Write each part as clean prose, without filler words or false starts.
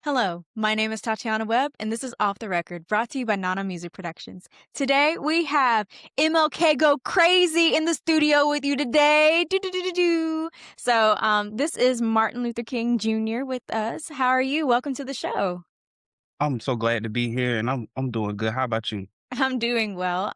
Hello, my name is Tatiana Webb, and this is Off the Record, brought to you by Nana Music Productions. Today we have MLK Go Crazy in the studio with you today. Do. This is Martin Luther King Jr. with us. How are you? Welcome to the show. I'm so glad to be here, and I'm doing good. How about you? I'm doing well.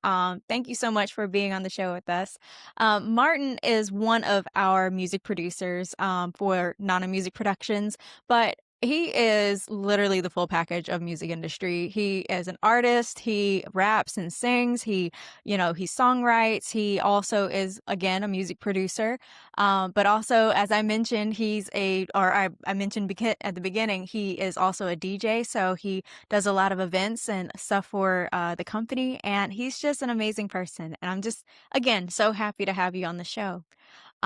Thank you so much for being on the show with us. Martin is one of our music producers for Nana Music Productions, but he is literally the full package of music industry. He is an artist. He raps and sings. He songwrites. He also is again a music producer. But also, as I mentioned, I mentioned at the beginning, he is also a DJ. So he does a lot of events and stuff for the company, and he's just an amazing person. And I'm just, again, so happy to have you on the show.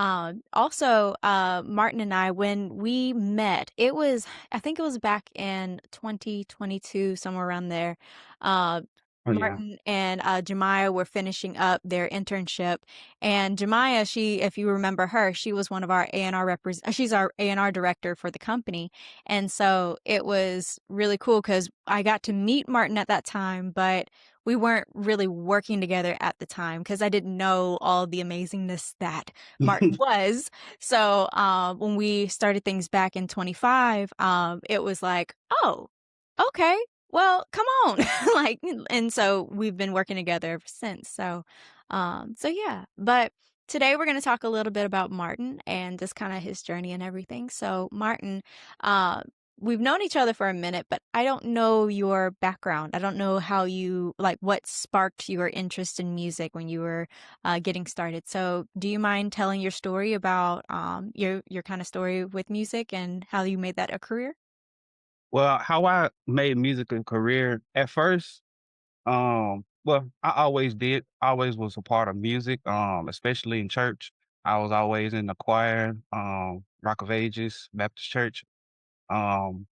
Martin and I, when we met, I think it was back in 2022, somewhere around there. Uh, Oh yeah. Martin and Jemiah were finishing up their internship, and Jemiah, if you remember her, she was one of our A&R she's our A&R director for the company, and so it was really cool because I got to meet Martin at that time, but we weren't really working together at the time because I didn't know all the amazingness that Martin was. So when we started things back in 25, it was like, oh, okay, well, come on. And so we've been working together ever since. So yeah. But today we're going to talk a little bit about Martin and just kind of his journey and everything. So, Martin, uh, we've known each other for a minute, but I don't know your background. I don't know what sparked your interest in music when you were getting started. So, do you mind telling your story about your kind of story with music and how you made that a career? Well, how I made music a career at first, well, I always did, always was a part of music, especially in church. I was always in the choir, Rock of Ages, Baptist Church. Um,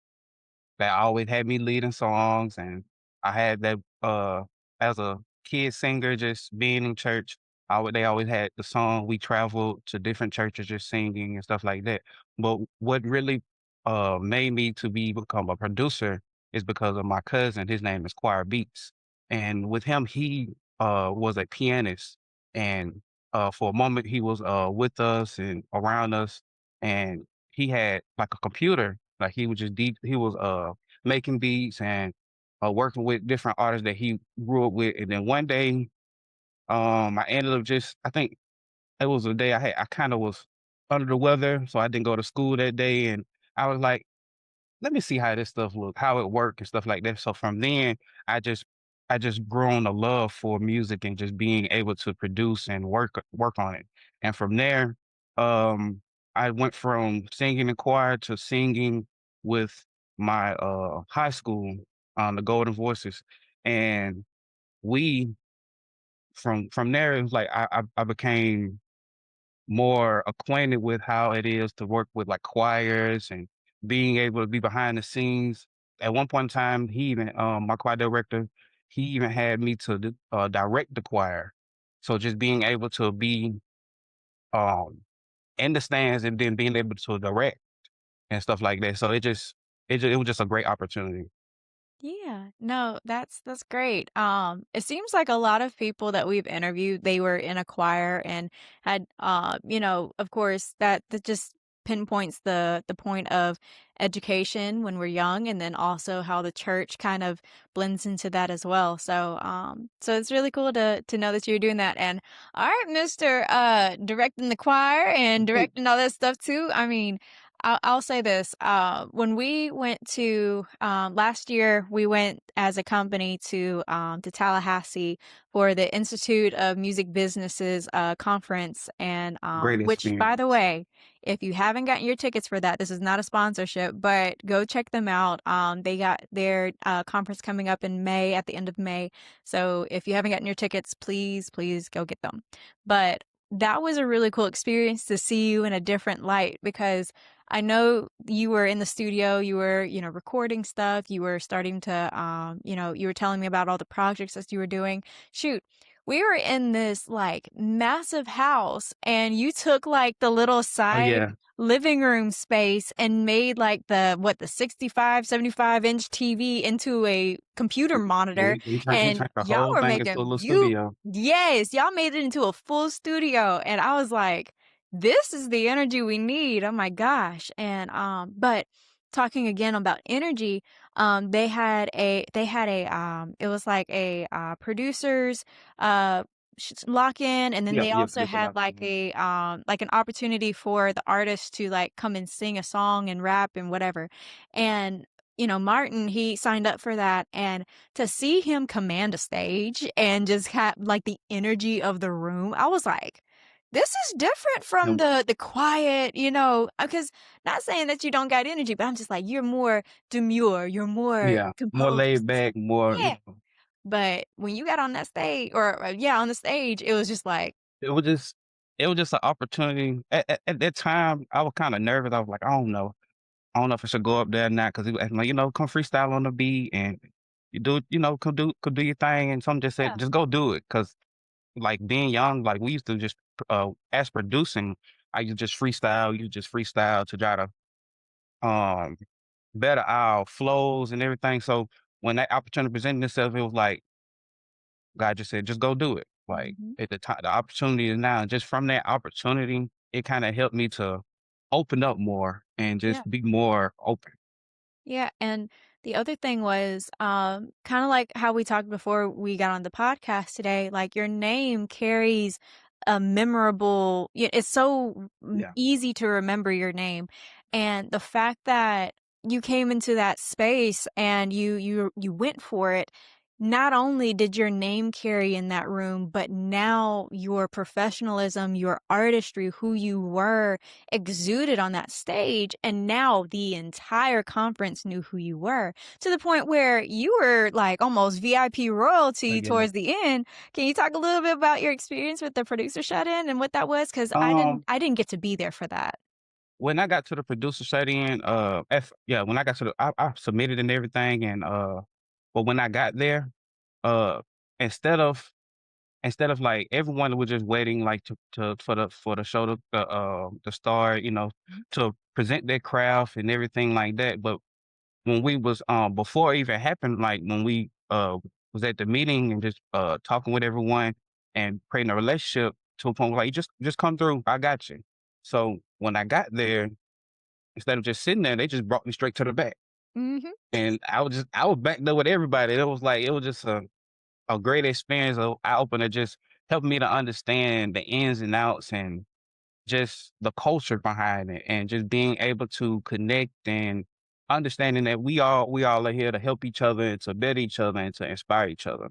That always had me leading songs, and I had that, as a kid singer, just being in church, they always had the song, we traveled to different churches just singing and stuff like that. But what really, made me to become a producer is because of my cousin. His name is Choir Beats, and with him, he, was a pianist, and, for a moment, he was, with us and around us, and he had, like, a computer, like, he was, making beats and, working with different artists that he grew up with, and then one day, I ended up just I think it was a day I kinda was under the weather, so I didn't go to school that day, and I was like, let me see how this stuff look, how it work and stuff like that. So from then, I just I just grown a love for music and just being able to produce and work on it. And from there, um, I went from singing in choir to singing with my high school, the Golden Voices. And we from there it was like I became more acquainted with how it is to work with like choirs and being able to be behind the scenes. At one point in time, he even my choir director, he even had me to direct the choir. So just being able to be um in the stands and then being able to direct and stuff like that. So it was just a great opportunity. Yeah, no, that's great. It seems like a lot of people that we've interviewed, they were in a choir and had, of course, that just pinpoints the point of education when we're young, and then also how the church kind of blends into that as well. So it's really cool to know that you're doing that. And all right, Mister, directing the choir and directing all that stuff too. I mean. I'll say this. When we went to last year, we went as a company to Tallahassee for the Institute of Music Businesses conference, and Great which, by the experience. way, if you haven't gotten your tickets for that, this is not a sponsorship, but go check them out. They got their conference coming up in May, at the end of May. So if you haven't gotten your tickets, please go get them. But that was a really cool experience to see you in a different light because I know you were in the studio, you were, recording stuff, you were starting to, you were telling me about all the projects that you were doing. Shoot, we were in this, like, massive house, and you took, like, the little Oh, side yeah. living room space and made, like, the 65, 75-inch TV into a computer monitor, We and turned the y'all whole were thing into a making little beau studio. Yes, y'all made it into a full studio, and I was like, "This is the energy we need, oh my gosh," and, but talking again about energy, it was like a, producers, lock-in, and then Yep, they yep, also producer had lock in. like an opportunity for the artist to, like, come and sing a song and rap and whatever, and, Martin, he signed up for that, and to see him command a stage and just have, like, the energy of the room, I was like, "This is different from Um, the quiet," because not saying that you don't got energy, but I'm just like, "You're more demure, you're more yeah, more composed." laid back, more, Yeah. But when you got on that stage yeah, on the stage, it was just like, it was just it was just an opportunity. At that time, I was kinda nervous. I was like, "I don't know. I don't know if I should go up there or not," 'cause he was acting like, "Come freestyle on the beat and come do your thing," and some just said, yeah. "Just go do it," 'cause, like, being young, like, we used to just, as producing, I used to just freestyle, you just freestyle to try to, um, better our flows and everything, so when that opportunity presented itself, it was like, God just said, "Just go do it." Like, Mhm. at the time, the opportunity is now, and just from that opportunity, it kinda helped me to open up more and Yeah. just be more open. Yeah, and the other thing was, kinda like how we talked before we got on the podcast today, like, your name carries a memorable it's so Yeah. easy to remember your name, and the fact that you came into that space and you went for it, not only did your name carry in that room, but now your professionalism, your artistry, who you were exuded on that stage, and now the entire conference knew who you were, to the point where you were, like, almost VIP royalty Yeah. towards the end. Can you talk a little bit about your experience with the producer shut-in and what that was? Because Um, I didn't get to be there for that. when I got to the producer setting, when I got to I submitted and everything, and but when I got there, uh, instead of like everyone was just waiting like to for the show to start, Mhm. to present their craft and everything like that. But when we was before it even happened, like when we was at the meeting and just talking with everyone and creating a relationship to a point where like just come through, I got you. So when I got there, instead of just sitting there, they just brought me straight to the back. Mhm. And I was back there with everybody. It was just a great experience, a eye opener, just helping me to understand the ins and outs and just the culture behind it, and just being able to connect and understanding that we all are here to help each other and to better each other and to inspire each other.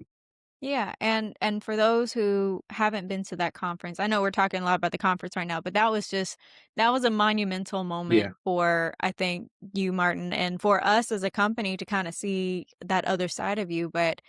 Yeah, and for those who haven't been to that conference, I know we're talking a lot about the conference right now, but that was a monumental moment Yeah. for, I think, you, Martin, and for us as a company to kinda see that other side of you, but,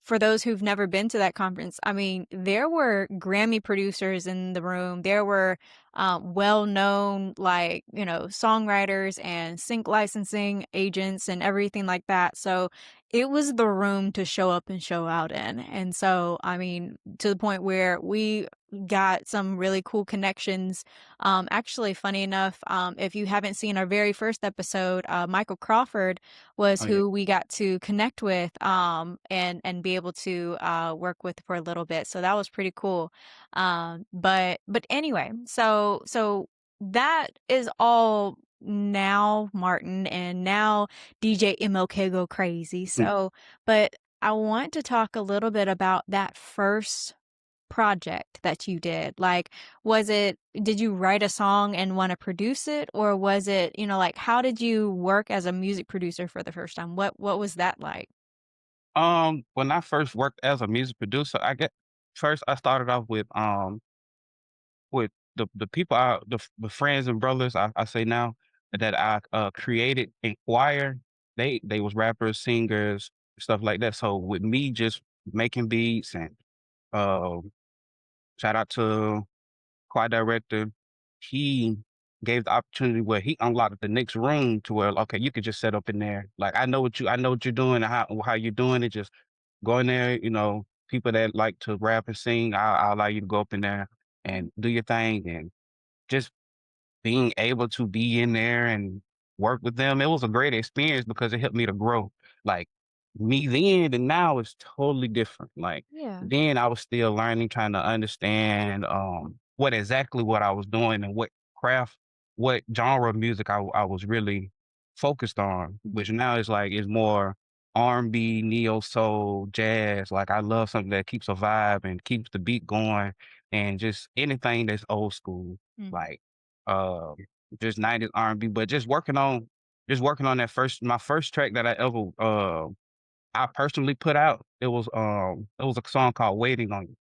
for those who've never been to that conference, I mean, there were Grammy producers in the room, there were, well-known, like, songwriters and sync licensing agents and everything like that, so it was the room to show up and show out in, and so, I mean, to the point where we got some really cool connections. Actually, funny enough, if you haven't seen our very first episode, Michael Crawford was Oh yeah. who we got to connect with, and be able to, work with for a little bit, so that was pretty cool. But anyway, so that is all now Martin, and now DJ MLK Go Crazy. Mm. So, but I want to talk a little bit about that first project that you did. Like, did you write a song and want to produce it? Or was it, like, how did you work as a music producer for the first time? What was that like? When I first worked as a music producer, first I started off with the people the friends and brothers I say now that I created in choir. They was rappers, singers, stuff like that. So with me just making beats and um shout out to choir director, he gave the opportunity where he unlocked the next room to where, okay, you could just set up in there. Like I know what you're doing and how you're doing it. Just go in there, people that like to rap and sing, I'll allow you to go up in there and do your thing and just being able to be in there and work with them, it was a great experience because it helped me to grow. Like me then and now is totally different. Like Yeah. then I was still learning, trying to understand what exactly what I was doing and what craft, what genre of music I was really focused on. Mhm. Which now is like is more R&B, neo soul, jazz. Like I love something that keeps a vibe and keeps the beat going, and just anything that's old school. Mm. Like um, just 90s R&B, but just working on that first my first track that I ever I personally put out, it was a song called Waiting on You.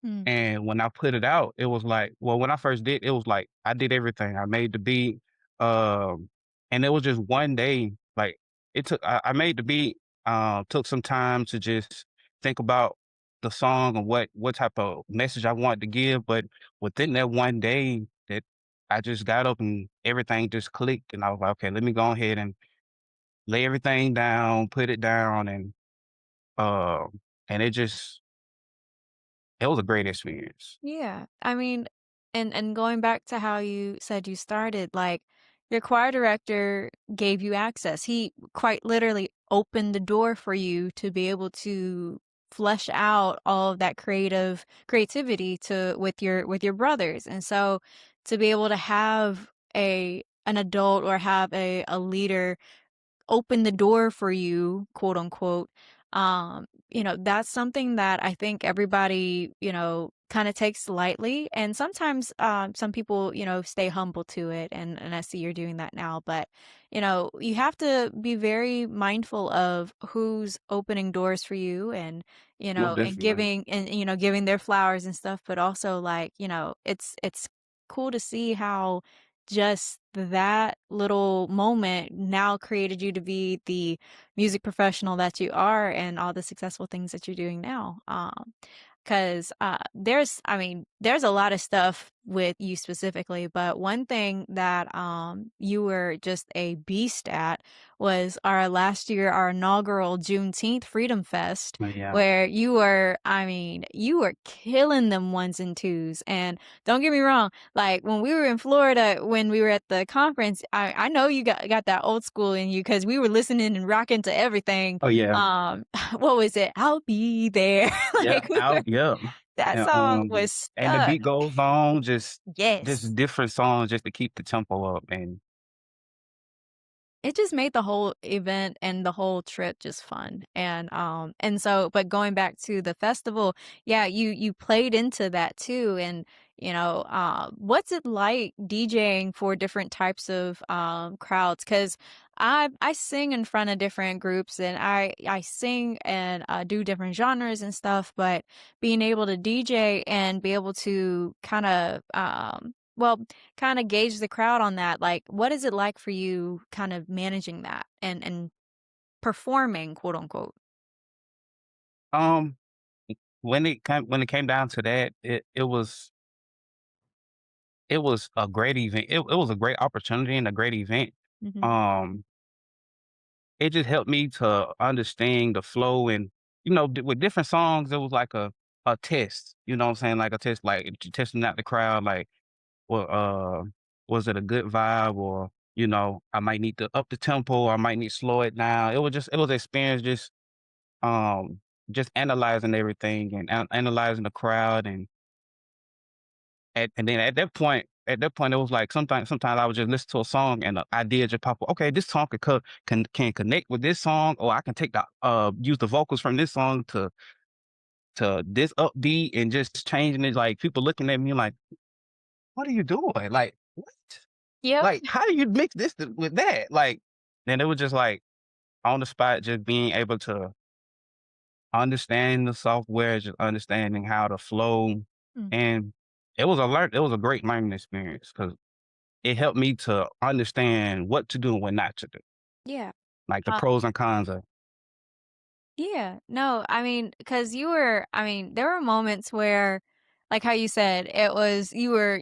Mm. And when I put it out, it was like well, when I first did, it was like I did everything. I made the beat, um, and it was just one day, like I made the beat, took some time to just think about the song and what type of message I wanted to give. But within that one day that I just got up and everything just clicked and I was like, okay, let me go ahead and lay everything down, put it down and it was a great experience. Yeah. I mean, and going back to how you said you started, like your choir director gave you access. He quite literally opened the door for you to be able to flesh out all of that creativity to with your brothers. And so to be able to have a an adult or have a leader open the door for you, quote unquote, that's something that I think everybody, kind of takes lightly. And sometimes some people, stay humble to it. And I see you're doing that now. But, you have to be very mindful of who's opening doors for you and, Most and definitely. giving their flowers and stuff. But also like, it's cool to see how just that little moment now created you to be the music professional that you are and all the successful things that you're doing now. 'Cause, there's a lot of stuff with you specifically, but one thing that, you were just a beast at was our inaugural Juneteenth Freedom Fest, But yeah. where you were killing them ones and twos, and don't get me wrong, like, when we were in Florida, when we were at the conference, I know you got that old school in you because we were listening and rocking to everything, Oh yeah. what was it? "I'll be there." Yeah, Like, we were out yep. that And, song was and the stuck. beat goes on, just Yes. different songs just to keep the tempo up, and It just made the whole event and the whole trip just fun, and so but going back to the festival, yeah, you played into that too, and, what's it like DJing for different types of, crowds? 'Cause I sing in front of different groups, and I sing and, do different genres and stuff, but being able to DJ and be able to kinda gauge the crowd on that, like, what is it like for you kind of managing that and "performing," quote, unquote? um, when it came down to that, it was a great event. It was a great opportunity and a great event. Mhm. Um, it just helped me to understand the flow and, with different songs, it was like a test, you know what I'm saying? Like a test, like testing out the crowd, like, well, was it a good vibe or, I might need to up the tempo or I might need to slow it down. It was experience just analyzing everything and analyzing the crowd and then at that point, it was like sometimes I would just listen to a song and an idea just pop up. Okay, this song can connect with this song, or I can take use the vocals from this song to this upbeat and just changing it. Like people looking at me like, "What are you doing? Like what? Yep. Like how do you mix this with that?" Like, then it was just like on the spot, just being able to understand the software, just understanding how to flow, Mm, and it was a great learning experience because it helped me to understand what to do and what not to do, yeah. like the Uh, pros and cons of yeah. No, there were moments where, like how you said, it was you were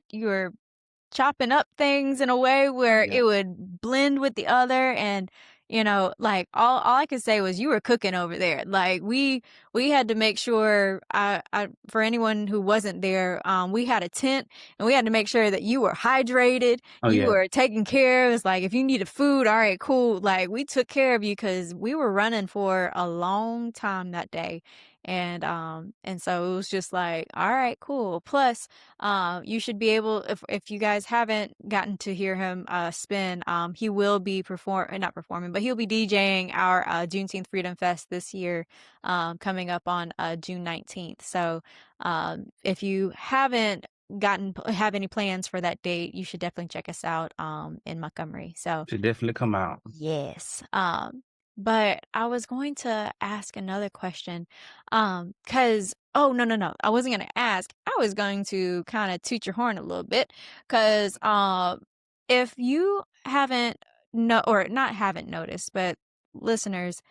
chopping up things in a way oh, where yeah. it would blend with the other, and, like all I could say was you were cooking over there. Like we had to make sure I for anyone who wasn't there, we had a tent and we had to make sure that you were hydrated, Oh, you yeah. were taken care of. It's like if you needed food, all right, cool. Like we took care of you because we were running for a long time that day. And so it was just like, all right, cool. Plus, you should be able, if you guys haven't gotten to hear him spin, he will be not performing, but he'll be DJing our Juneteenth Freedom Fest this year, coming up on June 19th. So if you haven't have any plans for that date, you should definitely check us out in Montgomery. So Should definitely come out. yes. But I was going to ask another question. Oh, no, no, no. I wasn't going to ask. I was going to kind of toot your horn a little bit because if you haven't no or not haven't noticed, but listeners,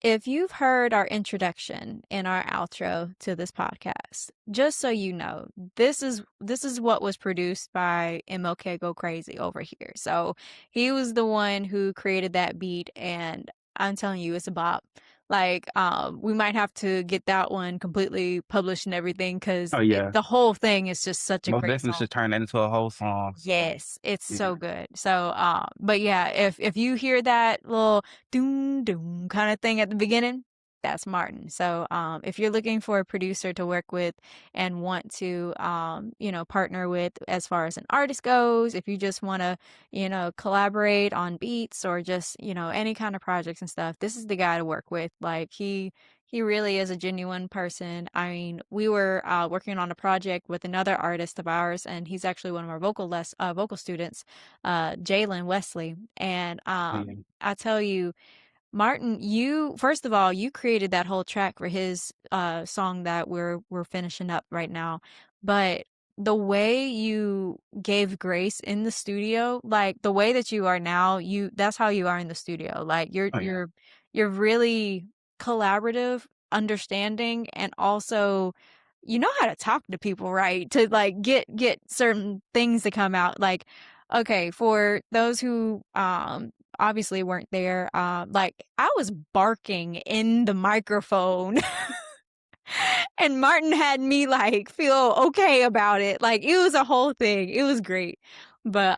if you've heard our introduction and our outro to this podcast, just so you know, this is what was produced by MLK Go Crazy over here. So he was the one who created that beat, and I'm telling you, it's a bop. Like, we might have to get that one completely published and everything because Oh, yeah. the whole thing is just such a Most great definitely song. should turn that into a whole song. Yes, it's Yeah. so good. So, but yeah, if you hear that little doom doom kind of thing at the beginning, that's Martin. So, if you're looking for a producer to work with and want to, partner with as far as an artist goes, if you just want to, collaborate on beats or just, any kind of projects and stuff, this is the guy to work with. Like he really is a genuine person. I mean, we were working on a project with another artist of ours, and he's actually one of our vocal students, Jalen Wesley. And Yeah. I tell you, Martin, you first of all, you created that whole track for his song that we're finishing up right now. But the way you gave grace in the studio, like the way that you are now, you that's how you are in the studio. Like you're Oh, yeah. you're you're really collaborative, understanding, and also you know how to talk to people, right? To like get certain things to come out. Like, okay, for those who obviously weren't there. Like I was barking in the microphone and Martin had me like feel okay about it. Like it was a whole thing. It was great. But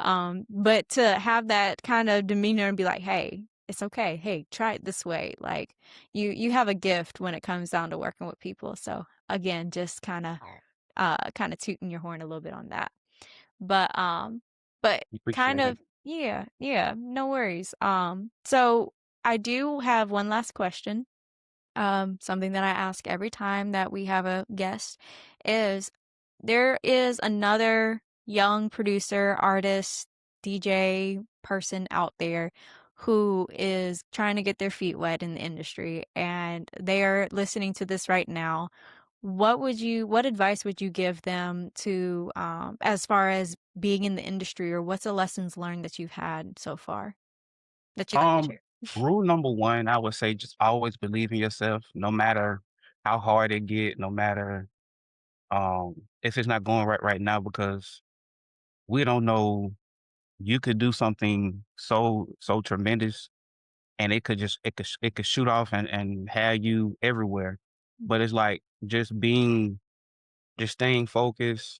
to have that kind of demeanor and be like, "Hey, it's okay. Hey, try it this way." Like you have a gift when it comes down to working with people. So again, just kind of tooting your horn a little bit on that. But but kind Appreciate it. of yeah, yeah, no worries. So I do have one last question. Something that I ask every time that we have a guest is there is another young producer, artist, DJ person out there who is trying to get their feet wet in the industry and they're listening to this right now. What advice would you give them to, as far as being in the industry, or what's the lessons learned that you've had so far that you'd like to Um, share? Rule number one, I would say just always believe in yourself, no matter how hard it get, no matter if it's not going right now, because we don't know, you could do something so tremendous and it could shoot off and have you everywhere. But it's like just staying focused,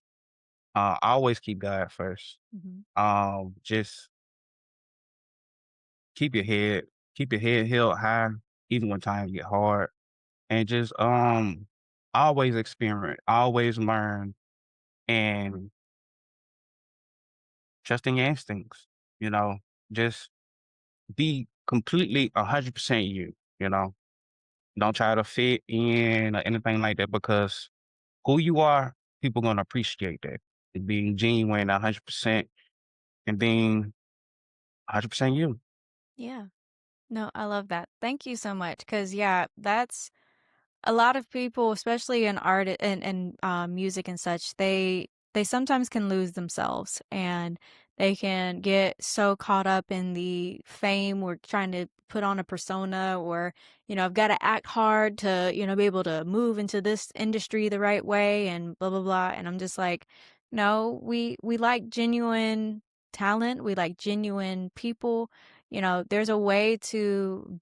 always keep God first. Mhm. Just keep your head keep your head held high even when times get hard, and just always experiment, always learn, and trusting your instincts, you know, just be completely 100% you, you know. Don't try to fit in or anything like that, because who you are, people gonna appreciate that. And being genuine 100% and being 100% you. Yeah. No, I love that. Thank you so much. Because yeah, that's a lot of people, especially in art and music and such, they sometimes can lose themselves and they can get so caught up in the fame or trying to put on a persona or, I've got to act hard to, be able to move into this industry the right way and blah blah blah. And I'm just like, no, we like genuine talent. We like genuine people. there's a way to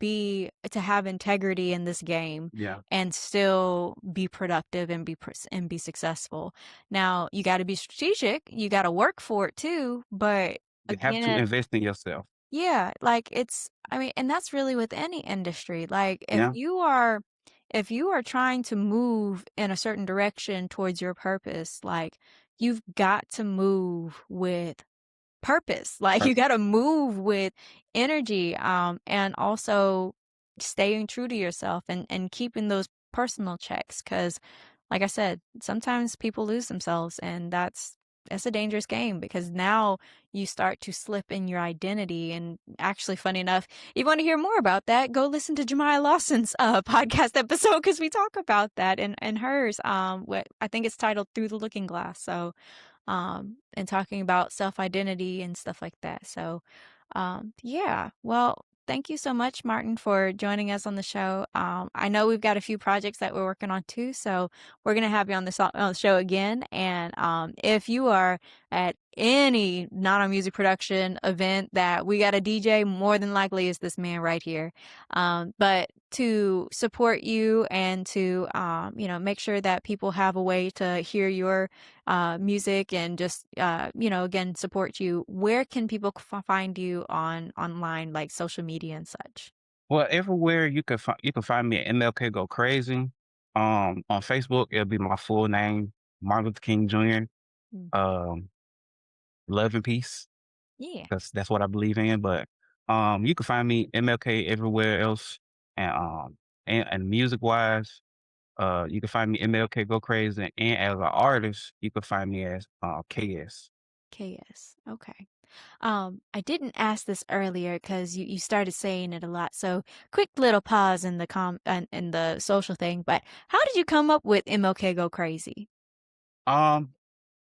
have integrity in this game Yeah. and still be productive and and be successful. Now, you got to be strategic, you got to work for it too, but You have to again, invest in yourself. yeah, like I mean, and that's really with any industry. Like Yeah. if you are trying to move in a certain direction towards your purpose, like you've got to move with purpose. Like you got to move with energy, and also staying true to yourself and keeping those personal checks. Because, like I said, sometimes people lose themselves, and it's a dangerous game because now you start to slip in your identity. And actually, funny enough, you want to hear more about that? Go listen to Jemiah Lawson's podcast episode because we talk about that and hers. What I think it's titled "Through the Looking Glass." So and talking about self identity and stuff like that. So, yeah. Well, thank you so much, Martin, for joining us on the show. I know we've got a few projects that we're working on too, so we're gonna have you on on the show again. And if you are at any non-music production event that we got a DJ, more than likely is this man right here. But to support you and to make sure that people have a way to hear your music and just again support you, where can people find you online, like social media and such? Well, everywhere you can find me at MLK Go Crazy. On Facebook, it'll be my full name, Martin Luther King Jr. Mm. Um, Love and peace, Yeah. because that's what I believe in. But you can find me MLK everywhere else, and music wise, you can find me MLK Go Crazy, and as an artist, you can find me as KS. KS. Okay. I didn't ask this earlier because you started saying it a lot. So quick little pause in the in the social thing. But how did you come up with MLK Go Crazy? Um,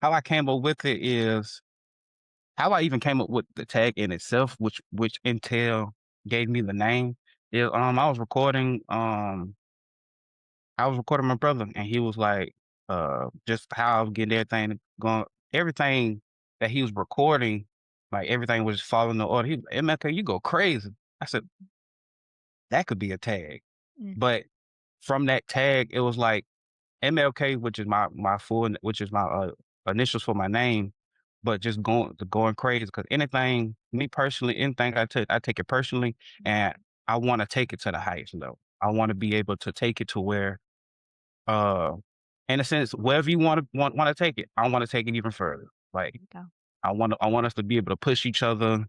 how I came up with it is how I even came up with the tag in itself, which Intel gave me the name. Is I was recording my brother, and he was like, just how I was getting everything going, everything that he was recording, like everything was following the order. He was like, MLK, you go crazy. I said, that could be a tag. Mm, But from that tag, it was like MLK, which is which is my initials for my name, but just going crazy because anything, me personally, anything I take it personally, and I want to take it to the highest level. I want to be able to take it to where, uh, in a sense, wherever you want to take it, I want to take it even further. Like there you go. I want us to be able to push each other,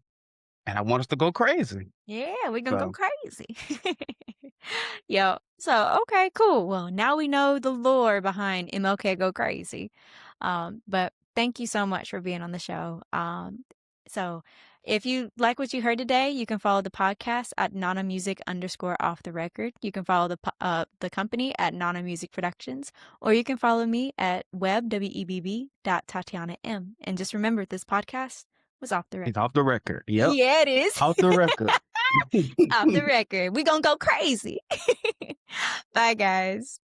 and I want us to go crazy. Yeah, we're gonna go So crazy. Yo, so okay, cool. Well, now we know the lore behind MLK Go Crazy. But thank you so much for being on the show. So if you like what you heard today, you can follow the podcast at Nana Music _ off the record. You can follow the company at Nana Music Productions, or you can follow me at web.tatiana.m. And just remember, this podcast was off the record. it's off the record. Yep, Yeah, it is. off the record. Off the record. We gonna go crazy. Bye, guys.